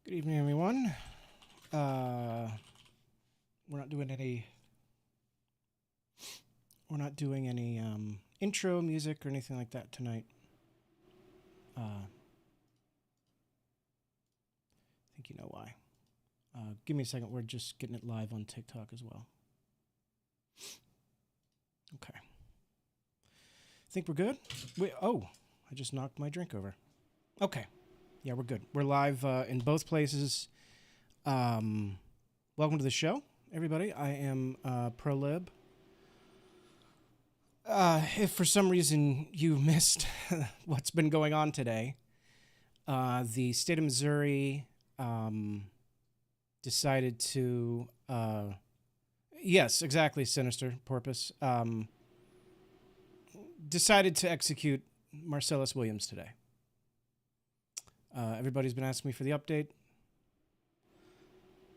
Good evening, everyone. We're not doing any intro music or anything like that tonight. I think you know why. Give me a second. We're just getting it live on TikTok as well. Okay. Think we're good? I just knocked my drink over. Okay. Yeah, we're good. We're live in both places. Welcome to the show, everybody. I am ProLib. If for some reason you missed what's been going on today, the state of Missouri decided to... yes, exactly, Sinister Porpoise. Decided to execute Marcellus Williams today. Everybody's been asking me for the update.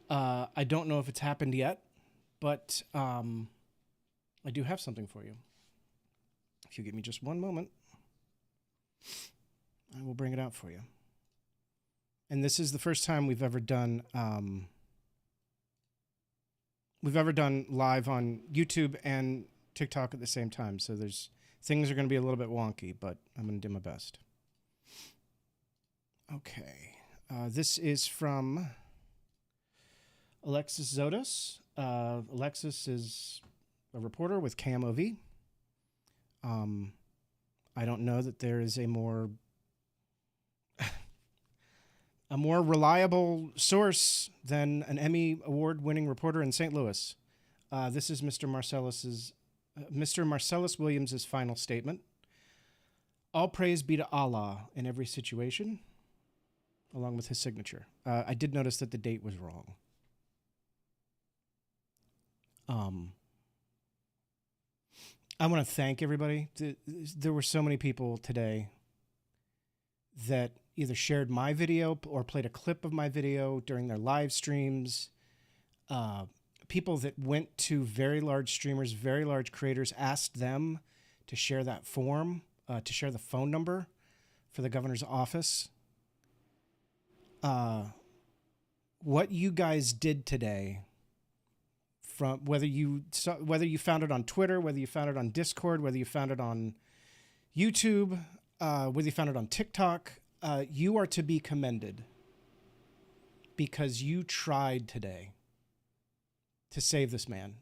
I don't know if it's happened yet, but I do have something for you. If you give me just one moment, I will bring it out for you. And this is the first time we've ever done live on YouTube and TikTok at the same time. So things are going to be a little bit wonky, but I'm going to do my best. Okay. This is from Alexis Zotis. Alexis is a reporter with KMOV. I don't know that there is a more reliable source than an Emmy award-winning reporter in St. Louis. This is Mr. Marcellus Williams' final statement. All praise be to Allah in every situation, along with his signature. I did notice that the date was wrong. I want to thank everybody. There were so many people today that either shared my video or played a clip of my video during their live streams. People that went to very large streamers, very large creators, asked them to share that form, to share the phone number for the governor's office. What you guys did today, from whether you found it on Twitter, whether you found it on Discord, whether you found it on YouTube, whether you found it on TikTok, you are to be commended because you tried today to save this man.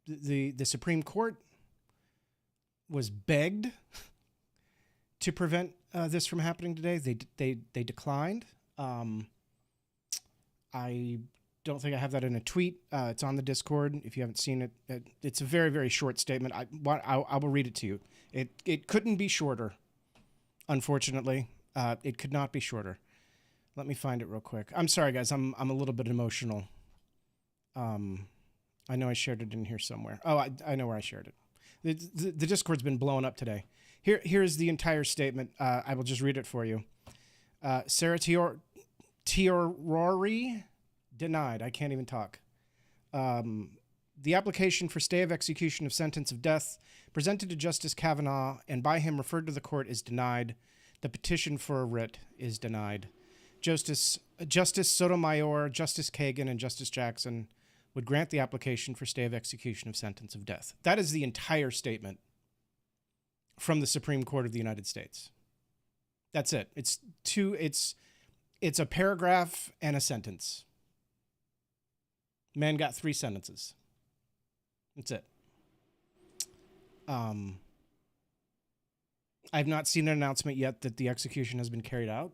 The Supreme Court was begged to prevent this from happening today. They declined. I don't think I have that in a tweet. It's on the Discord. If you haven't seen it, it's a very, very short statement. I will read it to you. It couldn't be shorter. Unfortunately, it could not be shorter. Let me find it real quick. I'm sorry, guys. I'm a little bit emotional. I know I shared it in here somewhere. Oh, I know where I shared it. The Discord's been blowing up today. Here's the entire statement. I will just read it for you. Sarah Tiorori denied. I can't even talk. The application for stay of execution of sentence of death presented to Justice Kavanaugh and by him referred to the court is denied. The petition for a writ is denied. Justice Sotomayor, Justice Kagan, and Justice Jackson would grant the application for stay of execution of sentence of death. That is the entire statement from the Supreme Court of the United States. That's it. It's a paragraph and a sentence. Man got 3 sentences. That's it. I've not seen an announcement yet that the execution has been carried out.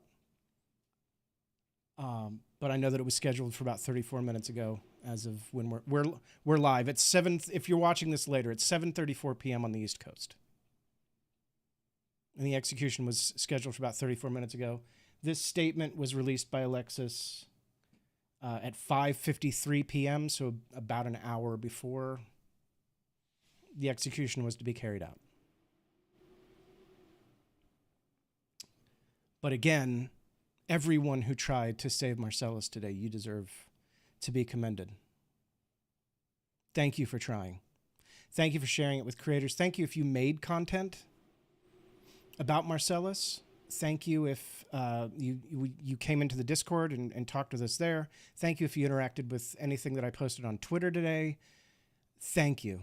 But I know that it was scheduled for about 34 minutes ago as of when we're live. It's 7, if you're watching this later, it's 7:34 p.m. on the East Coast. And the execution was scheduled for about 34 minutes ago. This statement was released by Alexis at 5:53 p.m., so about an hour before the execution was to be carried out. But again, everyone who tried to save Marcellus today, you deserve to be commended. Thank you for trying. Thank you for sharing it with creators. Thank you if you made content about Marcellus. Thank you if you came into the Discord and talked with us there. Thank you if you interacted with anything that I posted on Twitter today. Thank you.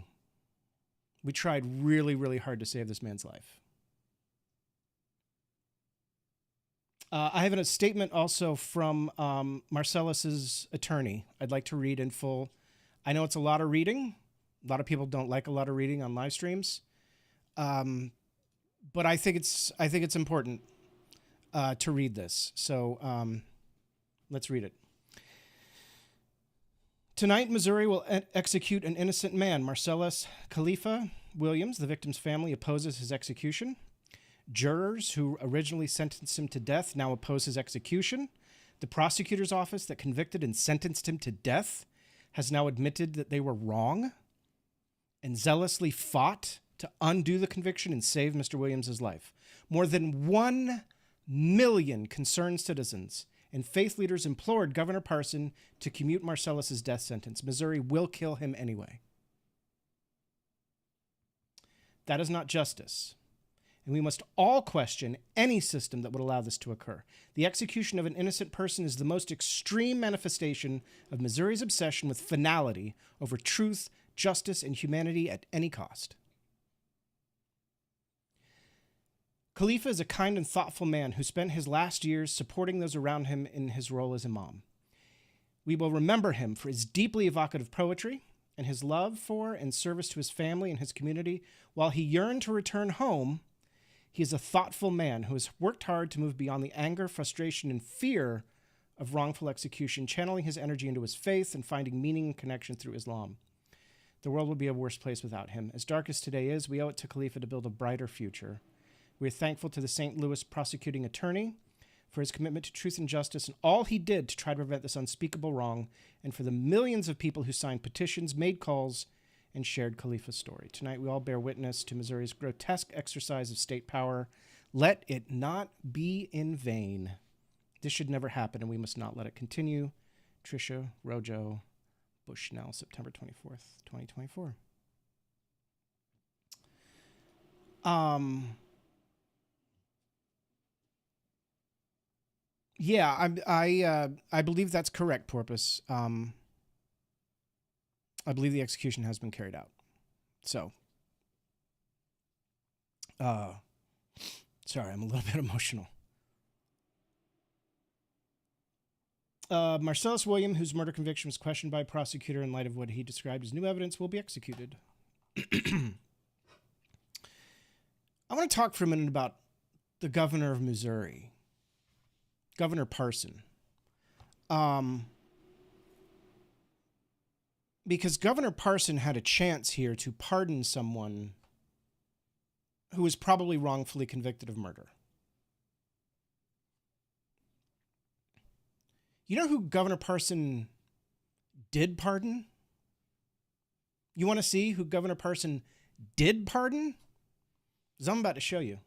We tried really, really hard to save this man's life. I have a statement also from Marcellus's attorney. I'd like to read in full. I know it's a lot of reading. A lot of people don't like a lot of reading on live streams, but I think it's important to read this. So let's read it. Tonight, Missouri will execute an innocent man. Marcellus Williams, the victim's family, opposes his execution. Jurors who originally sentenced him to death now oppose his execution. The prosecutor's office that convicted and sentenced him to death has now admitted that they were wrong and zealously fought to undo the conviction and save Mr. Williams' life. More than 1 million concerned citizens and faith leaders implored Governor Parson to commute Marcellus's death sentence. Missouri will kill him anyway. That is not justice. And we must all question any system that would allow this to occur. The execution of an innocent person is the most extreme manifestation of Missouri's obsession with finality over truth, justice, and humanity at any cost. Khalifa is a kind and thoughtful man who spent his last years supporting those around him in his role as imam. We will remember him for his deeply evocative poetry and his love for and service to his family and his community. While he yearned to return home, he is a thoughtful man who has worked hard to move beyond the anger, frustration, and fear of wrongful execution, channeling his energy into his faith and finding meaning and connection through Islam. The world would be a worse place without him. As dark as today is, we owe it to Khalifa to build a brighter future. We are thankful to the St. Louis prosecuting attorney for his commitment to truth and justice and all he did to try to prevent this unspeakable wrong, and for the millions of people who signed petitions, made calls, and shared Khalifa's story. Tonight, we all bear witness to Missouri's grotesque exercise of state power. Let it not be in vain. This should never happen, and we must not let it continue. Tricia Rojo Bushnell, September 24th, 2024. Yeah, I believe that's correct, Porpoise. I believe the execution has been carried out. So, sorry, I'm a little bit emotional. Marcellus Williams, whose murder conviction was questioned by a prosecutor in light of what he described as new evidence, will be executed. I want to talk for a minute about the governor of Missouri, Governor Parson. Because Governor Parson had a chance here to pardon someone who was probably wrongfully convicted of murder. You know who Governor Parson did pardon? You want to see who Governor Parson did pardon? Because I'm about to show you.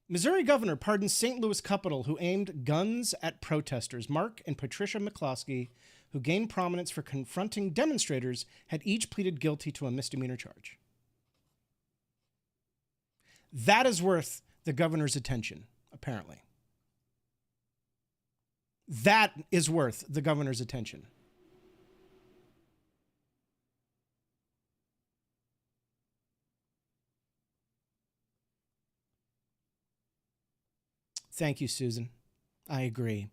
Missouri governor pardoned St. Louis couple who aimed guns at protesters. Mark and Patricia McCloskey, who gained prominence for confronting demonstrators, had each pleaded guilty to a misdemeanor charge. That is worth the governor's attention, apparently. That is worth the governor's attention. Thank you, Susan. I agree.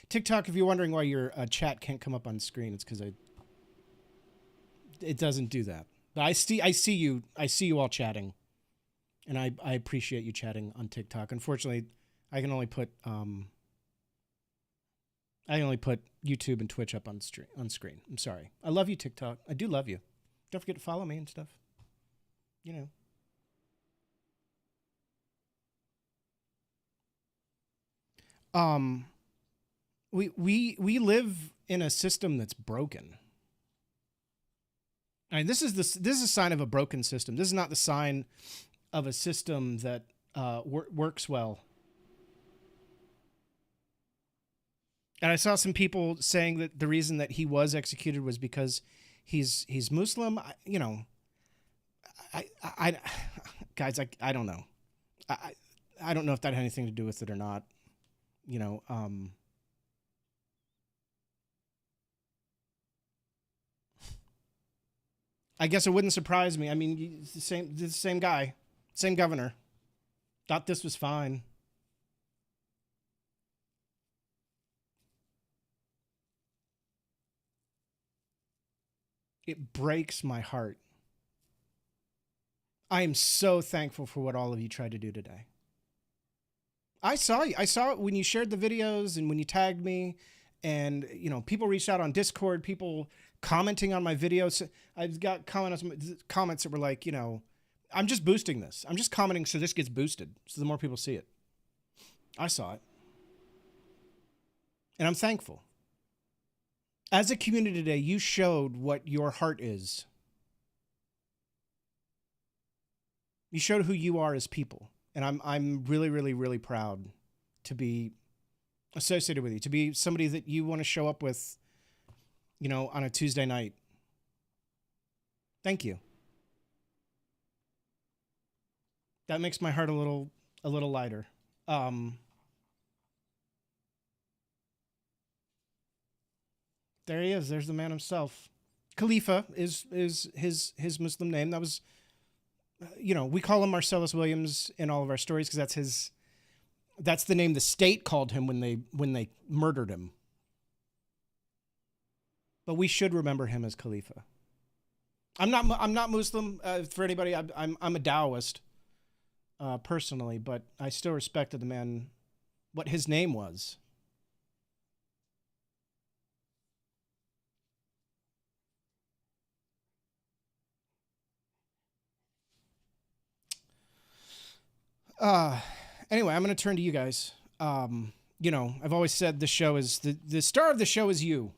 TikTok, if you're wondering why your chat can't come up on screen, it's because it doesn't do that. But I see you all chatting, and I appreciate you chatting on TikTok. Unfortunately, I can only put YouTube and Twitch up on screen. I'm sorry. I love you, TikTok. I do love you. Don't forget to follow me and stuff. You know. We live in a system that's broken. I mean, this is a sign of a broken system. This is not the sign of a system that works well. And I saw some people saying that the reason that he was executed was because he's Muslim. I guys, I don't know. I don't know if that had anything to do with it or not. I guess it wouldn't surprise me. I mean, the same guy, same governor, thought this was fine. It breaks my heart. I am so thankful for what all of you tried to do today. I saw it when you shared the videos and when you tagged me, and people reached out on Discord, people commenting on my videos. I've got comments that were like, I'm just boosting this. I'm just commenting so this gets boosted, so the more people see it. I saw it. And I'm thankful. As a community today, you showed what your heart is. You showed who you are as people. And I'm really, really, really proud to be associated with you, to be somebody that you want to show up with, on a Tuesday night. Thank you. That makes my heart a little lighter. There he is. There's the man himself. Khalifa is his Muslim name. That was, we call him Marcellus Williams in all of our stories because that's the name the state called him when they murdered him. But we should remember him as Khalifa. I'm not Muslim for anybody. I'm a Taoist personally, but I still respected the man, what his name was. Anyway, I'm going to turn to you guys. I've always said the show is the star of the show is you.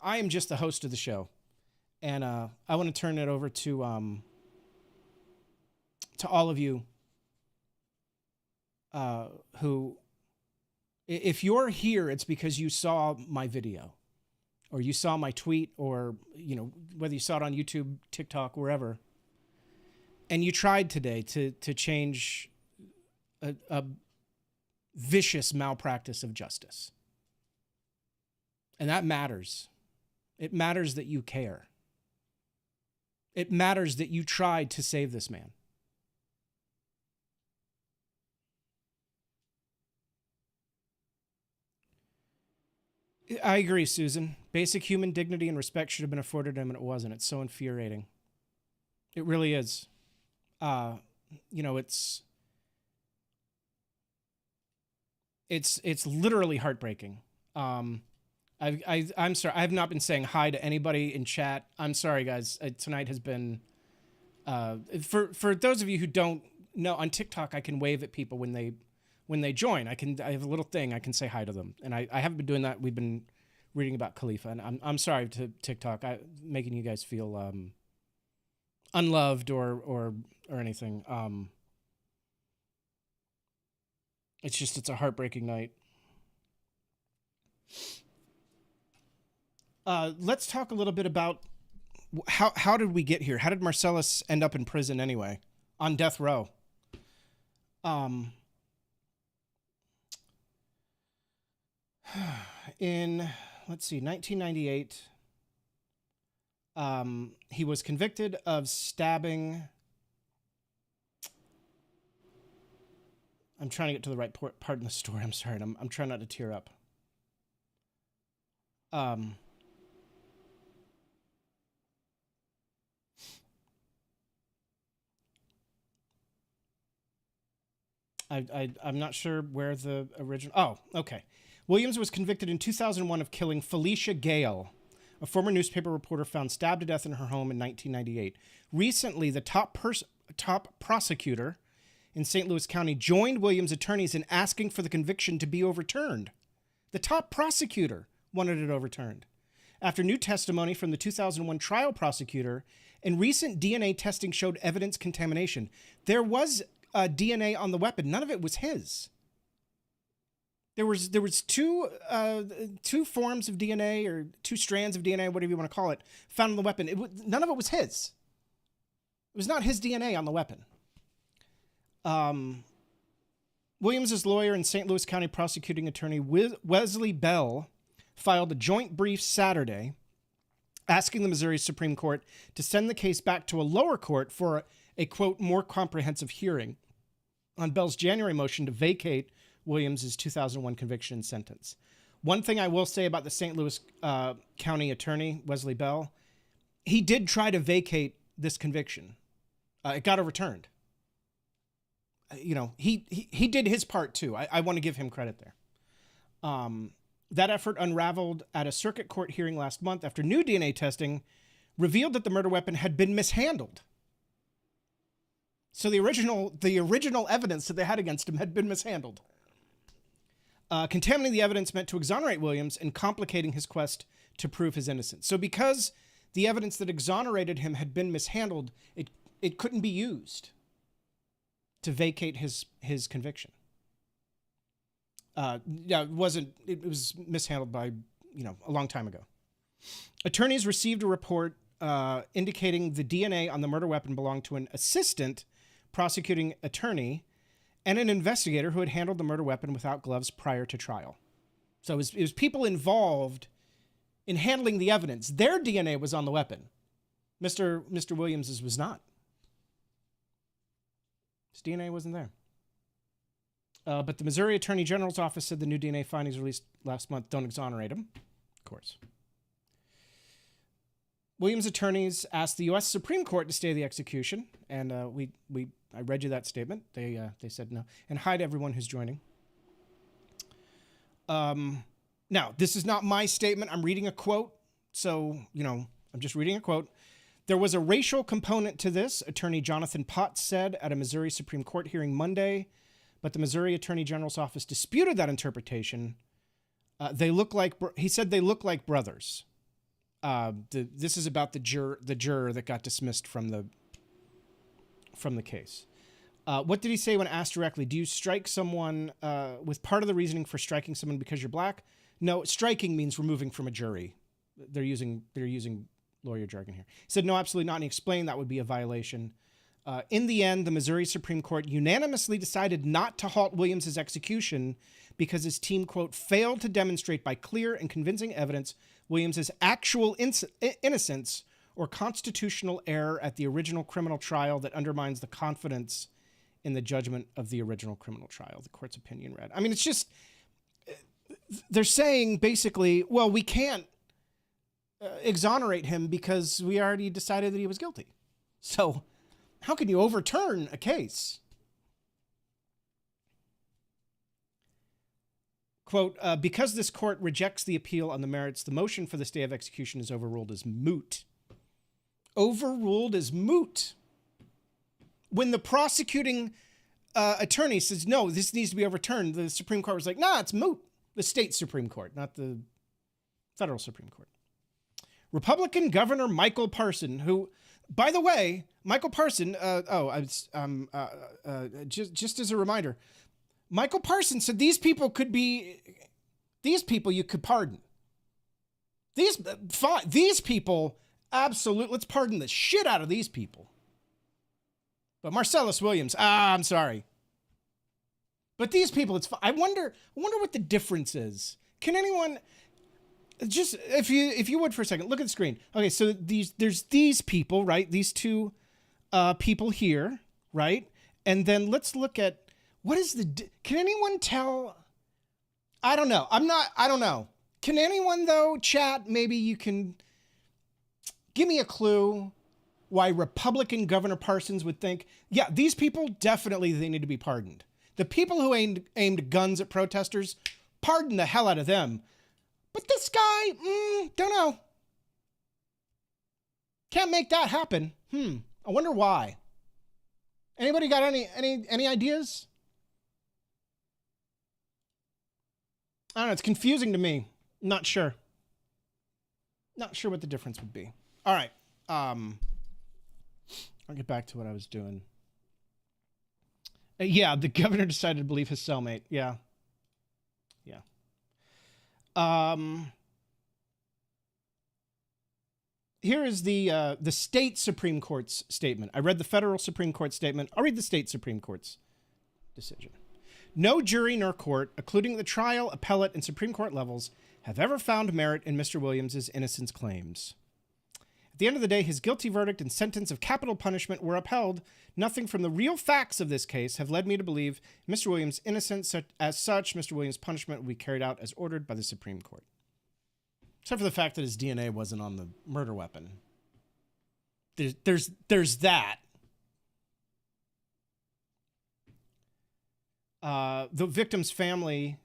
I am just the host of the show. And, I want to turn it over to all of you, who, if you're here, it's because you saw my video or you saw my tweet or, whether you saw it on YouTube, TikTok, wherever, and you tried today to change a vicious malpractice of justice. And that matters. It matters that you care. It matters that you tried to save this man. I agree, Susan. Basic human dignity and respect should have been afforded him, and it wasn't. It's so infuriating. It really is. It's literally heartbreaking. I'm sorry. I have not been saying hi to anybody in chat. I'm sorry, guys. Tonight has been, for those of you who don't know, on TikTok, I can wave at people when they join. I have a little thing. I can say hi to them. And I haven't been doing that. We've been reading about Khalifa, and I'm sorry to TikTok, making you guys feel, unloved or anything. It's a heartbreaking night. Let's talk a little bit about how did we get here? How did Marcellus end up in prison anyway, on death row? In, let's see, 1998, he was convicted of stabbing. I'm trying to get to the right part in the story. I'm sorry. I'm trying not to tear up. I'm not sure where the original. Oh, okay. Williams was convicted in 2001 of killing Felicia Gale, a former newspaper reporter found stabbed to death in her home in 1998. Recently, the top prosecutor in St. Louis County joined Williams' attorneys in asking for the conviction to be overturned. The top prosecutor wanted it overturned. After new testimony from the 2001 trial prosecutor and recent DNA testing showed evidence contamination, there was DNA on the weapon. None of it was his. There was two forms of DNA or two strands of DNA, whatever you want to call it, found on the weapon. None of it was his. It was not his DNA on the weapon. Williams' lawyer and St. Louis County prosecuting attorney Wesley Bell filed a joint brief Saturday asking the Missouri Supreme Court to send the case back to a lower court for a quote, more comprehensive hearing on Bell's January motion to vacate Williams' 2001 conviction and sentence. One thing I will say about the St. Louis County attorney, Wesley Bell, he did try to vacate this conviction. It got overturned. He did his part too. I want to give him credit there. That effort unraveled at a circuit court hearing last month after new DNA testing revealed that the murder weapon had been mishandled. So the original evidence that they had against him had been mishandled. Contaminating the evidence meant to exonerate Williams and complicating his quest to prove his innocence. So because the evidence that exonerated him had been mishandled, it couldn't be used to vacate his conviction. It was mishandled by, a long time ago. Attorneys received a report indicating the DNA on the murder weapon belonged to an assistant prosecuting attorney and an investigator who had handled the murder weapon without gloves prior to trial. So it was people involved in handling the evidence. Their DNA was on the weapon. Mr. Williams's was not. His DNA wasn't there. But the Missouri Attorney General's office said the new DNA findings released last month don't exonerate him, of course. Williams' attorneys asked the U.S. Supreme Court to stay the execution, and I read you that statement. They said no, and hi to everyone who's joining. Now, this is not my statement. I'm reading a quote, so I'm just reading a quote. There was a racial component to this, Attorney Jonathan Potts said at a Missouri Supreme Court hearing Monday, but the Missouri Attorney General's office disputed that interpretation. He said they look like brothers. This is about the juror that got dismissed from the case. What did he say when asked directly? Do you strike someone with part of the reasoning for striking someone because you're black? No, striking means removing from a jury. They're using lawyer jargon here. He said, no, absolutely not. And he explained that would be a violation. In the end, the Missouri Supreme Court unanimously decided not to halt Williams' execution because his team, quote, failed to demonstrate by clear and convincing evidence Williams' actual innocence or constitutional error at the original criminal trial that undermines the confidence in the judgment of the original criminal trial, the court's opinion read. I mean, it's just, they're saying basically, well, we can't exonerate him because we already decided that he was guilty. So how can you overturn a case? Quote, because this court rejects the appeal on the merits, the motion for the stay of execution is overruled as moot. Overruled as moot. When the prosecuting attorney says, no, this needs to be overturned, the Supreme Court was like, nah, it's moot. The state Supreme Court, not the federal Supreme Court. Republican Governor Michael Parson, who, by the way, Michael Parson, just as a reminder, Michael Parson said these people you could pardon. These people, absolutely, let's pardon the shit out of these people. But Marcellus Williams, I'm sorry. But these people, it's fine. I wonder what the difference is. Can anyone, just, if you would for a second, look at the screen. Okay, so there's these people, right? These two people here, right? And then let's look at, can anyone tell? I don't know. I don't know. Can anyone though, chat, maybe you can give me a clue why Republican Governor Parsons would think, yeah, these people definitely, they need to be pardoned. The people who aimed guns at protesters, pardon the hell out of them. But this guy, don't know. Can't make that happen. I wonder why. Anybody got any ideas? I don't know. It's confusing to me. Not sure. Not sure what the difference would be. All right. I'll get back to what I was doing. Yeah, the governor decided to believe his cellmate. Yeah. Here is the state Supreme Court's statement. I read the federal Supreme Court statement. I'll read the state Supreme Court's decision. No jury nor court, including the trial, appellate, and Supreme Court levels, have ever found merit in Mr. Williams' innocence claims. At the end of the day, his guilty verdict and sentence of capital punishment were upheld. Nothing from the real facts of this case have led me to believe Mr. Williams' innocence. As such, Mr. Williams' punishment will be carried out as ordered by the Supreme Court. Except for the fact that his DNA wasn't on the murder weapon. There's that. The victim's family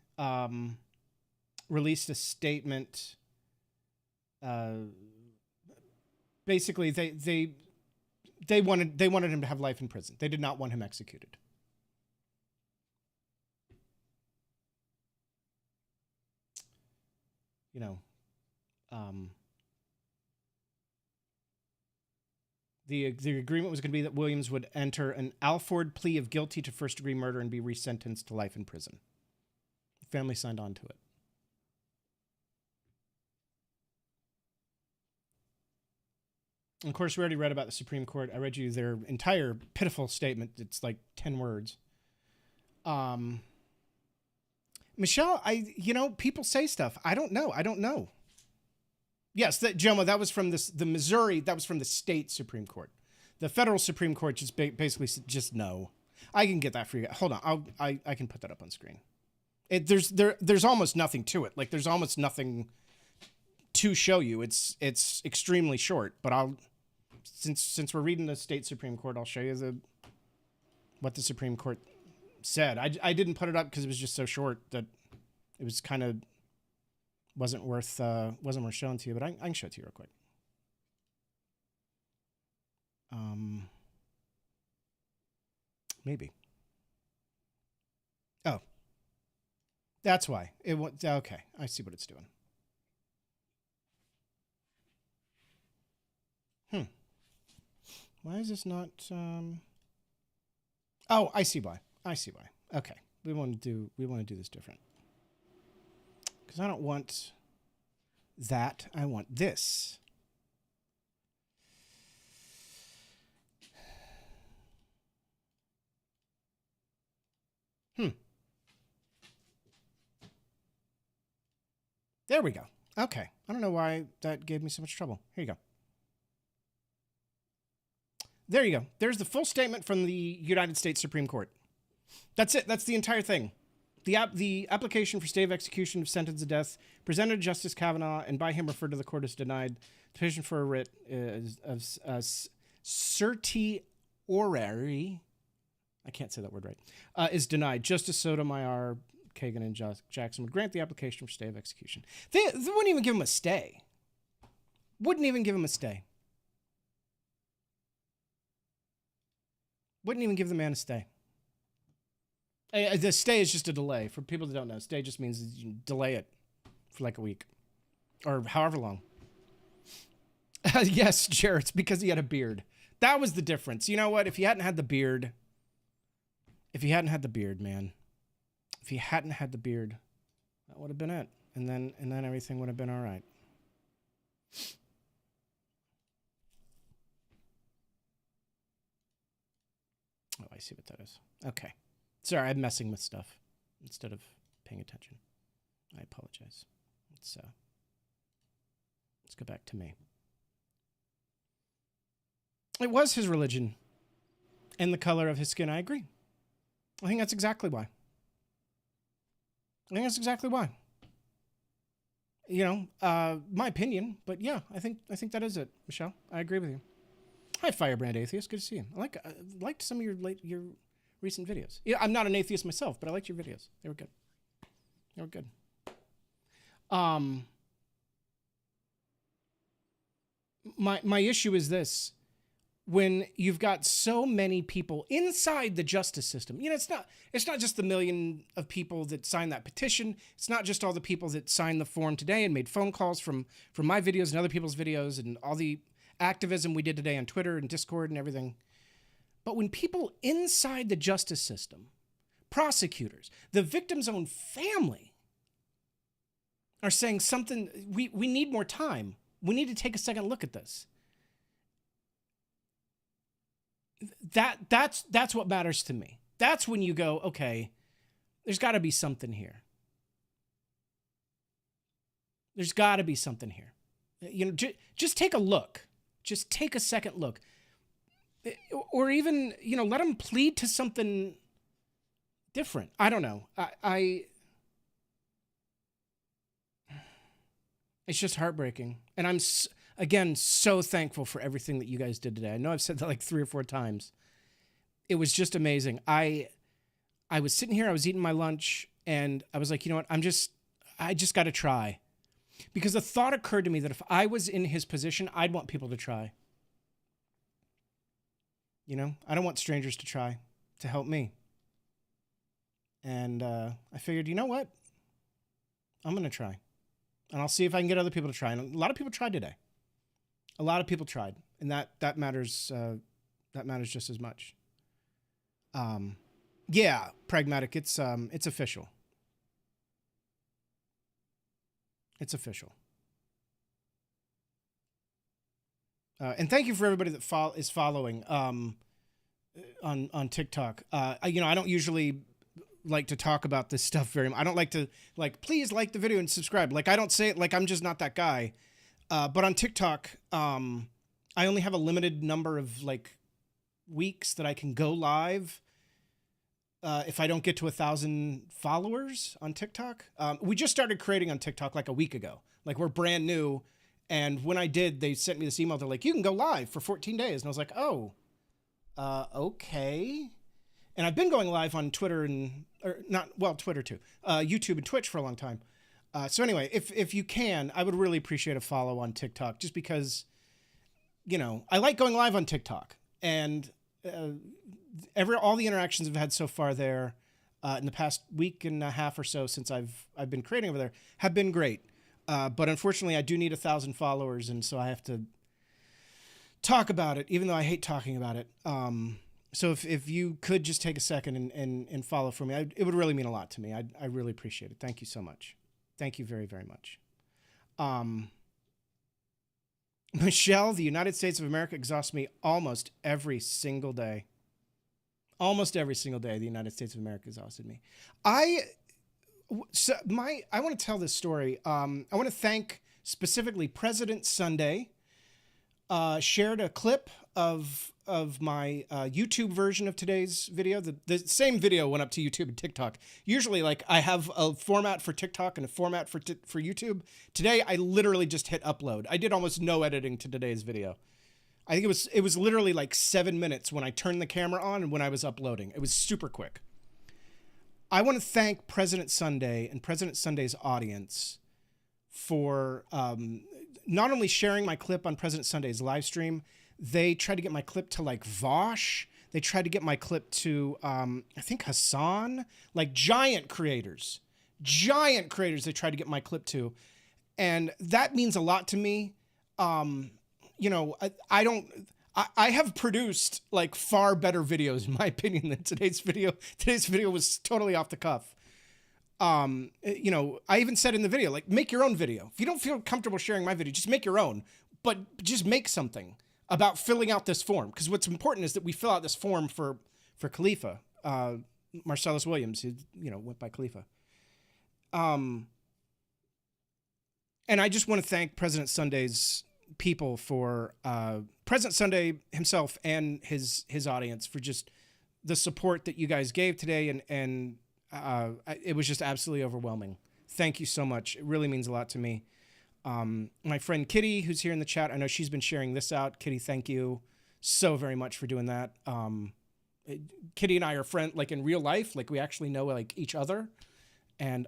released a statement. Basically, they wanted him to have life in prison. They did not want him executed. You know, the agreement was going to be that Williams would enter an Alford plea of guilty to first-degree murder and be resentenced to life in prison. The family signed on to it. And of course, we already read about the Supreme Court. I read you their entire pitiful statement. It's like 10 words. Michelle, people say stuff. I don't know. Yes, Jomo, that was from the Missouri. That was from the state Supreme Court. The federal Supreme Court just basically just no. I can get that for you. Hold on, I can put that up on screen. There's almost nothing to it. Like there's almost nothing to show you. It's extremely short. But since we're reading the state Supreme Court, I'll show you what the Supreme Court said. I didn't put it up because it was just so short that it was kind of wasn't worth showing to you. But I can show it to you real quick. Maybe. Oh, that's why it was okay. I see what it's doing. Why is this not? Oh, I see why. Okay, we want to do this different. Because I don't want that. I want this. There we go. Okay. I don't know why that gave me so much trouble. Here you go. There you go. There's the full statement from the United States Supreme Court. That's it. That's the entire thing. The application for stay of execution of sentence of death presented to Justice Kavanaugh and by him referred to the court as denied. The petition for a writ of certiorari, I can't say that word right, is denied. Justice Sotomayor, Kagan, and Jackson would grant the application for stay of execution. They wouldn't even give him a stay. Wouldn't even give the man a stay. The stay is just a delay. For people that don't know, stay just means you delay it for like a week or however long. Yes, Jared, it's because he had a beard. That was the difference. You know what? If he hadn't had the beard, man, that would have been it. And then everything would have been all right. Oh, I see what that is. Okay. Sorry, I'm messing with stuff instead of paying attention. I apologize. Let's go back to me. It was his religion and the color of his skin. I agree. I think that's exactly why. You know, my opinion, but yeah, I think that is it, Michelle. I agree with you. Hi, Firebrand Atheist. Good to see you. I liked some of your recent videos. Yeah, I'm not an atheist myself, but I liked your videos. They were good. My issue is this. When you've got so many people inside the justice system, you know, it's not just the million of people that signed that petition. It's not just all the people that signed the form today and made phone calls from my videos and other people's videos and all the activism we did today on Twitter and Discord and everything. But when people inside the justice system, prosecutors, the victim's own family are saying something, we need more time. We need to take a second look at this. That's what matters to me. That's when you go, okay, There's got to be something here. There's got to be something here. You know, just take a look. Just take a second look. Or even, you know, let them plead to something different. I don't know. It's just heartbreaking. And I'm, again, so thankful for everything that you guys did today. I know I've said that like 3 or 4 times. It was just amazing. I was sitting here, I was eating my lunch, and I was like, you know what? I just got to try. Because the thought occurred to me that if I was in his position, I'd want people to try. You know, I don't want strangers to try to help me. And I figured, you know what? I'm going to try. And I'll see if I can get other people to try. And a lot of people tried today. A lot of people tried. And that matters just as much. Yeah, pragmatic. It's official. It's official. And thank you for everybody that is following on TikTok. You know, I don't usually like to talk about this stuff very much. I don't like to please like the video and subscribe. Like, I don't say it, like I'm just not that guy. But on TikTok, I only have a limited number of like weeks that I can go live. If I don't get to 1,000 followers on TikTok. We just started creating on TikTok like a week ago. Like, we're brand new. And when I did, they sent me this email. They're like, you can go live for 14 days. And I was like, oh, okay. And I've been going live on Twitter Twitter too, YouTube and Twitch for a long time. So anyway, if you can, I would really appreciate a follow on TikTok, just because, you know, I like going live on TikTok, and all the interactions I've had so far there in the past week and a half or so since I've been creating over there have been great. But unfortunately, I do need 1,000 followers, and so I have to talk about it, even though I hate talking about it. So if you could just take a second and follow for me, it would really mean a lot to me. I really appreciate it. Thank you so much. Thank you very, very much. Michelle, the United States of America exhausts me almost every single day. Almost every single day, the United States of America exhausted me. I want to tell this story. I want to thank specifically President Sunday. Shared a clip of my YouTube version of today's video. The same video went up to YouTube and TikTok. Usually, like, I have a format for TikTok and a format for YouTube. Today, I literally just hit upload. I did almost no editing to today's video. I think it was literally like 7 minutes when I turned the camera on and when I was uploading. It was super quick. I want to thank President Sunday and President Sunday's audience for not only sharing my clip on President Sunday's live stream. They tried to get my clip to like Vosh. They tried to get my clip to, I think, Hassan, like giant creators they tried to get my clip to. And that means a lot to me. You know, I have produced like far better videos, in my opinion, than today's video. Today's video was totally off the cuff. You know, I even said in the video, like, make your own video. If you don't feel comfortable sharing my video, just make your own, but just make something about filling out this form. Because what's important is that we fill out this form for Khalifa, Marcellus Williams, who, you know, went by Khalifa. And I just want to thank President Sunday's people for, President Sunday himself and his audience for just the support that you guys gave today. And it was just absolutely overwhelming. Thank you so much. It really means a lot to me. My friend Kitty, who's here in the chat, I know she's been sharing this out. Kitty, thank you so very much for doing that. Kitty and I are friends, like in real life, like we actually know like each other. And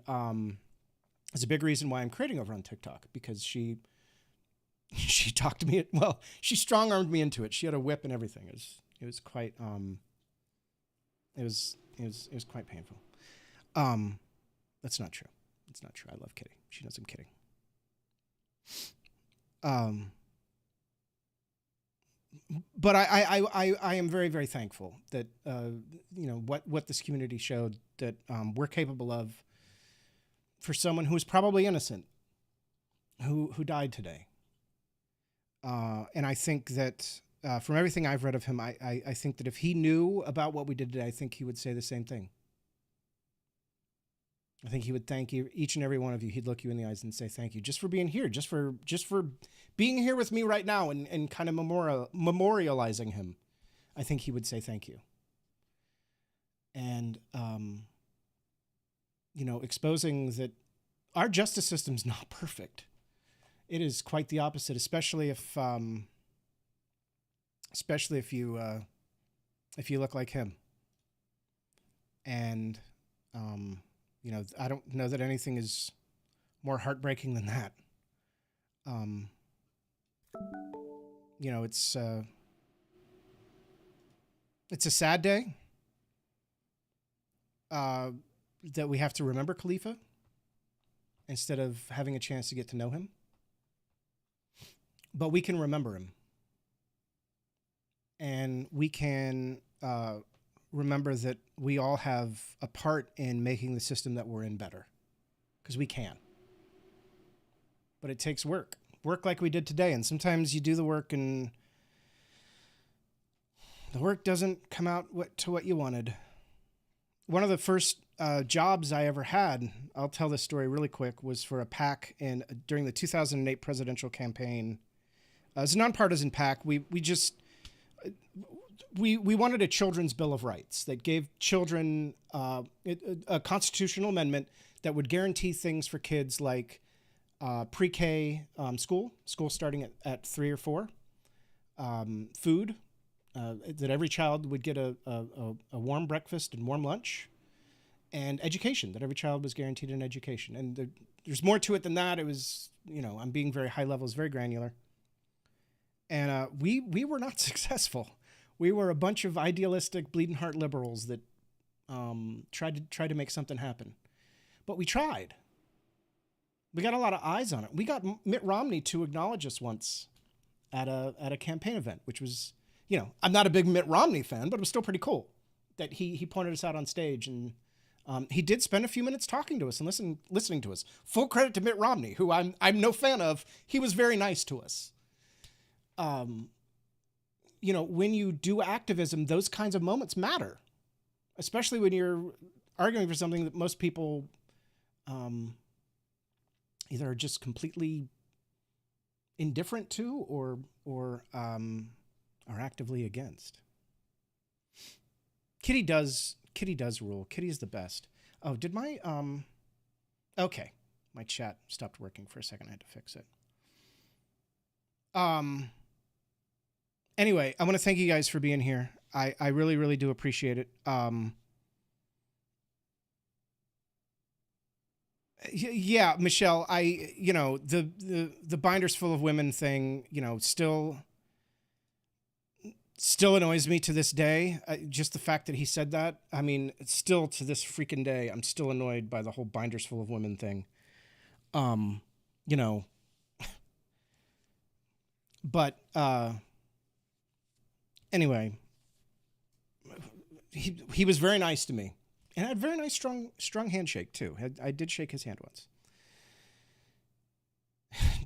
it's a big reason why I'm creating over on TikTok, because she talked to me. Well, she strong-armed me into it. She had a whip and everything. It was quite, it was quite painful. That's not true. It's not true. I love Kitty. She knows I'm kidding. But I am very, very thankful that, you know, what this community showed that, we're capable of for someone who is probably innocent, who died today. And I think that, from everything I've read of him, I think that if he knew about what we did today, I think he would say the same thing. I think he would thank you, each and every one of you. He'd look you in the eyes and say thank you just for being here, just for being here with me right now and kind of memorializing him. I think he would say thank you. And, exposing that our justice system's not perfect. It is quite the opposite, especially if you look like him. And, I don't know that anything is more heartbreaking than that. It's a sad day that we have to remember Khalifa instead of having a chance to get to know him. But we can remember him. And we can remember that we all have a part in making the system that we're in better. Because we can. But it takes work. Work like we did today. And sometimes you do the work and the work doesn't come out to what you wanted. One of the first jobs I ever had, I'll tell this story really quick, was for a PAC during the 2008 presidential campaign. As a nonpartisan PAC, we wanted a children's bill of rights that gave children a constitutional amendment that would guarantee things for kids like pre-K school starting at 3 or 4, food, that every child would get a warm breakfast and warm lunch, and education, that every child was guaranteed an education. And there's more to it than that. It was, I'm being very high level, it's very granular. And we were not successful. We were a bunch of idealistic, bleeding heart liberals that tried to make something happen. But we tried. We got a lot of eyes on it. We got Mitt Romney to acknowledge us once at a campaign event, which was, I'm not a big Mitt Romney fan, but it was still pretty cool that he pointed us out on stage. And he did spend a few minutes talking to us and listening to us. Full credit to Mitt Romney, who I'm no fan of. He was very nice to us. When you do activism, those kinds of moments matter, especially when you're arguing for something that most people either are just completely indifferent to or are actively against. Kitty does rule. Kitty is the best. Oh, did my okay, my chat stopped working for a second. I had to fix it. Anyway, I want to thank you guys for being here. I really, really do appreciate it. Yeah, Michelle, the binders full of women thing, still annoys me to this day. Just the fact that he said that. I mean, still to this freaking day, I'm still annoyed by the whole binders full of women thing. But anyway, he was very nice to me, and had a very nice, strong handshake too. I did shake his hand once.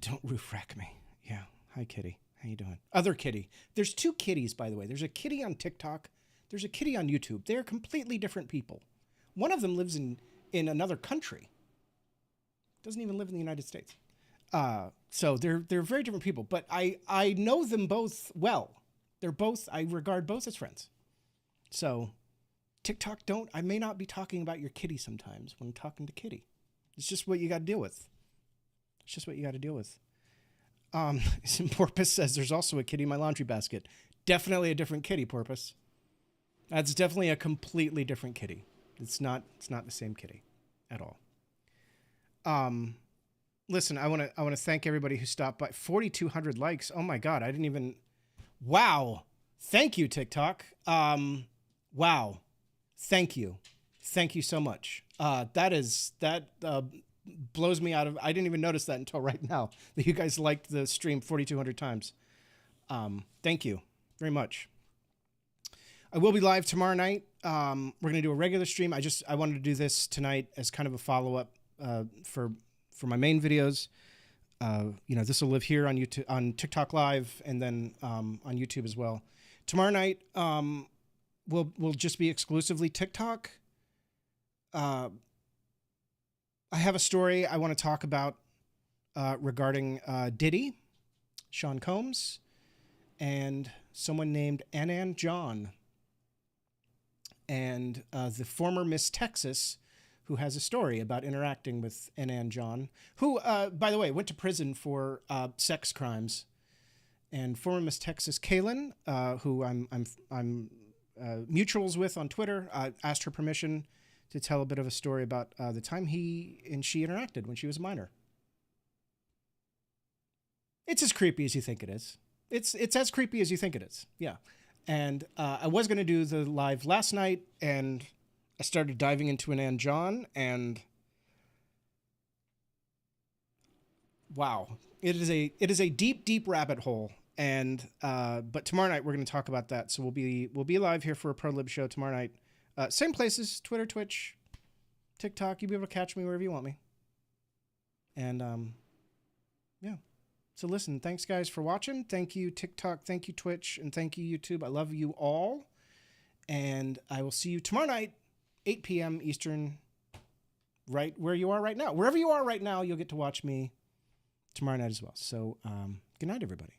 Don't roof rack me. Yeah. Hi, Kitty. How you doing? Other Kitty. There's 2 kitties, by the way. There's a kitty on TikTok. There's a kitty on YouTube. They're completely different people. One of them lives in another country. Doesn't even live in the United States. So they're very different people, but I know them both well. I regard both as friends. So TikTok, I may not be talking about your kitty sometimes when I'm talking to Kitty. It's just what you got to deal with. Porpoise says there's also a kitty in my laundry basket. Definitely a different kitty, Porpoise. That's definitely a completely different kitty. It's not the same kitty at all. Listen, I want to thank everybody who stopped by. 4,200 likes. Oh my God. I didn't even, wow. Thank you, TikTok. Wow. Thank you. Thank you so much. That blows me out of, I didn't even notice that until right now that you guys liked the stream 4,200 times. Thank you very much. I will be live tomorrow night. We're going to do a regular stream. I wanted to do this tonight as kind of a follow-up for my main videos. This will live here on YouTube, on TikTok Live, and then on YouTube as well. Tomorrow night will just be exclusively TikTok. I have a story I want to talk about regarding Diddy, Sean Combs, and someone named Anan John, and the former Miss Texas, who has a story about interacting with Anan John, who, by the way, went to prison for sex crimes. And former Miss Texas Kaylin, who I'm mutuals with on Twitter, asked her permission to tell a bit of a story about the time he and she interacted when she was a minor. It's as creepy as you think it is. It's as creepy as you think it is. Yeah. And I was going to do the live last night, and I started diving into Anan John, and wow, it is a deep, deep rabbit hole. And but tomorrow night we're going to talk about that. So we'll be live here for a ProLibShow tomorrow night. Same places: Twitter, Twitch, TikTok. You'll be able to catch me wherever you want me. And yeah. So listen, thanks guys for watching. Thank you TikTok, thank you Twitch, and thank you YouTube. I love you all. And I will see you tomorrow night, 8 p.m. Eastern, right where you are right now. Wherever you are right now, you'll get to watch me tomorrow night as well. So good night, everybody.